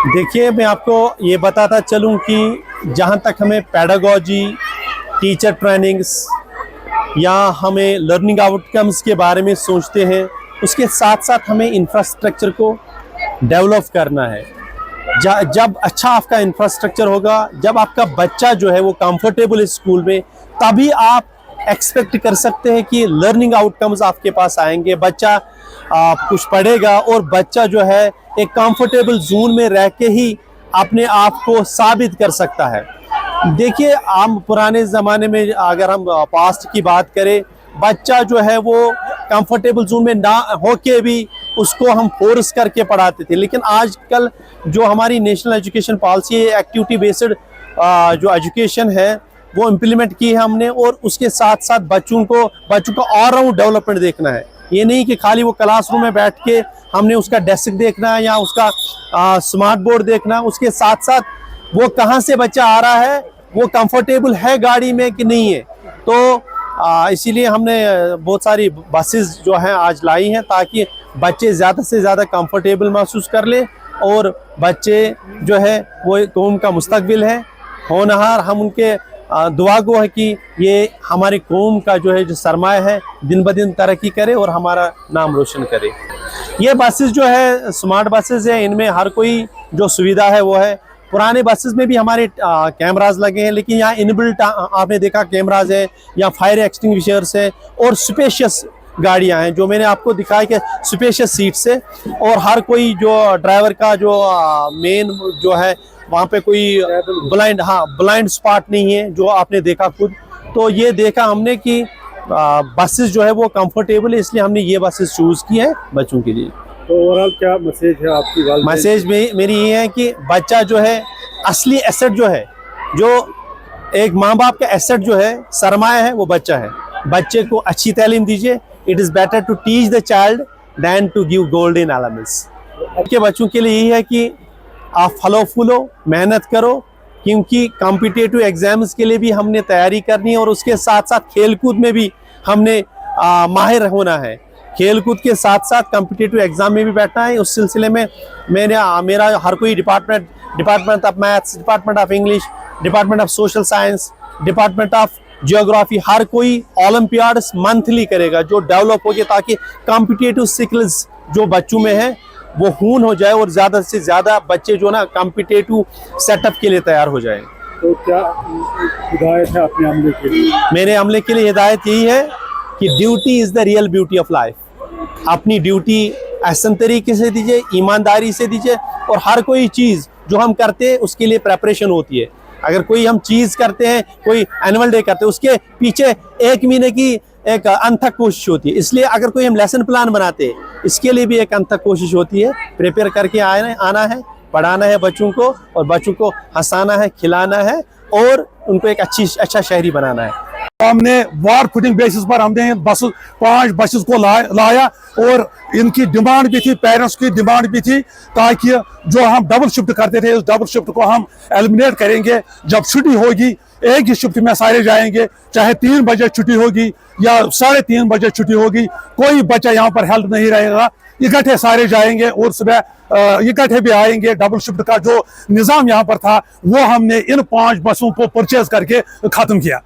देखिए, मैं आपको ये बताता चलूँ कि जहाँ तक हमें पेडागॉजी, टीचर ट्रेनिंग्स या हमें लर्निंग आउटकम्स के बारे में सोचते हैं, उसके साथ साथ हमें इंफ्रास्ट्रक्चर को डेवलप करना है। जब अच्छा आपका इंफ्रास्ट्रक्चर होगा, जब आपका बच्चा जो है वो कंफर्टेबल है स्कूल में, तभी आप एक्सपेक्ट कर सकते हैं कि लर्निंग आउटकम्स आपके पास आएंगे। बच्चा कुछ पढ़ेगा और बच्चा जो है एक कंफर्टेबल जोन में रह के ही अपने आप को साबित कर सकता है। देखिए, हम पुराने ज़माने में अगर हम पास्ट की बात करें, बच्चा जो है वो कंफर्टेबल जोन में ना होके भी उसको हम फोर्स करके पढ़ाते थे, लेकिन आजकल जो हमारी नेशनल एजुकेशन पॉलिसी है, एक्टिविटी बेस्ड जो एजुकेशन है वो इम्प्लीमेंट की है हमने, और उसके साथ साथ बच्चों को ऑलराउंड डेवलपमेंट देखना है। ये नहीं कि खाली वो क्लासरूम में बैठ के हमने उसका डेस्क देखना है या उसका स्मार्ट बोर्ड देखना है। उसके साथ साथ वो कहाँ से बच्चा आ रहा है, वो कंफर्टेबल है गाड़ी में कि नहीं है। तो इसीलिए हमने बहुत सारी बसेस जो हैं आज लाई हैं, ताकि बच्चे ज़्यादा से ज़्यादा कंफर्टेबल महसूस कर ले, और बच्चे जो है वो कौम का मुस्तकबिल है, होनहार। हम उनके दुआ गो है कि ये हमारी कौम का जो है जो सरमाया है दिन ब दिन तरक्की करे और हमारा नाम रोशन करे। ये बसेस जो है स्मार्ट बसेस है, इनमें हर कोई जो सुविधा है वो है। पुराने बसेस में भी हमारे कैमराज लगे हैं, लेकिन यहाँ इनबिल्ट आपने देखा कैमराज है या फायर एक्सटिंग्विशर्स है, और स्पेशियस गाड़ियाँ हैं जो मैंने आपको दिखाया कि स्पेशियस सीट्स है, और हर कोई जो ड्राइवर का जो मेन जो है वहाँ पे कोई ब्लाइंड स्पॉट नहीं है, जो आपने देखा खुद। तो ये देखा हमने कि बसेस जो है वो कंफर्टेबल है, इसलिए हमने ये बसेस चूज़ की है बच्चों के लिए। तो ओवरऑल क्या मैसेज है आपकी? मैसेज मेरी ये है कि बच्चा जो है असली एसेट जो है, जो एक माँ बाप का एसेट जो है, सरमाया है, वो बच्चा है। बच्चे को अच्छी तालीम दीजिए। It is better to teach the child than to give golden elements. के बच्चों के लिए यही है कि आप फलो फूलो, मेहनत करो, क्योंकि कॉम्पिटिटिव एग्जाम्स के लिए भी हमने तैयारी करनी है, और उसके साथ साथ खेलकूद में भी हमने माहिर होना है। खेलकूद के साथ साथ कॉम्पिटिटिव एग्जाम में भी बैठना है। उस सिलसिले में मेरा हर कोई department of maths, department of English, department of social science, department of geography, हर कोई ओलंपियाड्स मंथली करेगा जो डेवलप हो गया, ताकि कॉम्पिटिटिव स्किल्स जो बच्चों में है वो खून हो जाए, और ज़्यादा से ज़्यादा बच्चे जो ना कॉम्पिटिटिव सेटअप के लिए तैयार हो जाए। तो क्या हिदायत है अपने अमले के लिए? मेरे अमले के लिए हिदायत यही है कि duty is the real beauty of life. अपनी ड्यूटी ऐसा तरीके से दीजिए, ईमानदारी से दीजिए, और हर कोई चीज़ जो हम करते हैं उसके लिए प्रेपरेशन होती है। अगर कोई हम चीज़ करते हैं, कोई एनुअल डे करते हैं, उसके पीछे एक महीने की एक अनथक कोशिश होती है। इसलिए अगर कोई हम लेसन प्लान बनाते हैं, इसके लिए भी एक अनथक कोशिश होती है। प्रिपेयर करके आना है, पढ़ाना है बच्चों को, और बच्चों को हंसाना है, खिलाना है, और उनको एक अच्छा शहरी बनाना है। हमने वार फुटिंग बेसिस पर हमने 5 बसेस को लाया, और इनकी डिमांड भी थी, पेरेंट्स की डिमांड भी थी, ताकि जो हम डबल शिफ्ट करते थे उस डबल शिफ्ट को हम एलिमिनेट करेंगे। जब छुट्टी होगी एक ही शिफ्ट में सारे जाएंगे, चाहे 3 बजे छुट्टी होगी या 3:30 बजे छुट्टी होगी, कोई बच्चा यहाँ पर हेल्प नहीं रहेगा। इकट्ठे सारे जाएंगे और सुबह इकट्ठे भी आएंगे। डबल शिफ्ट का जो निज़ाम यहाँ पर था वो हमने इन 5 बसों को परचेज करके ख़त्म किया।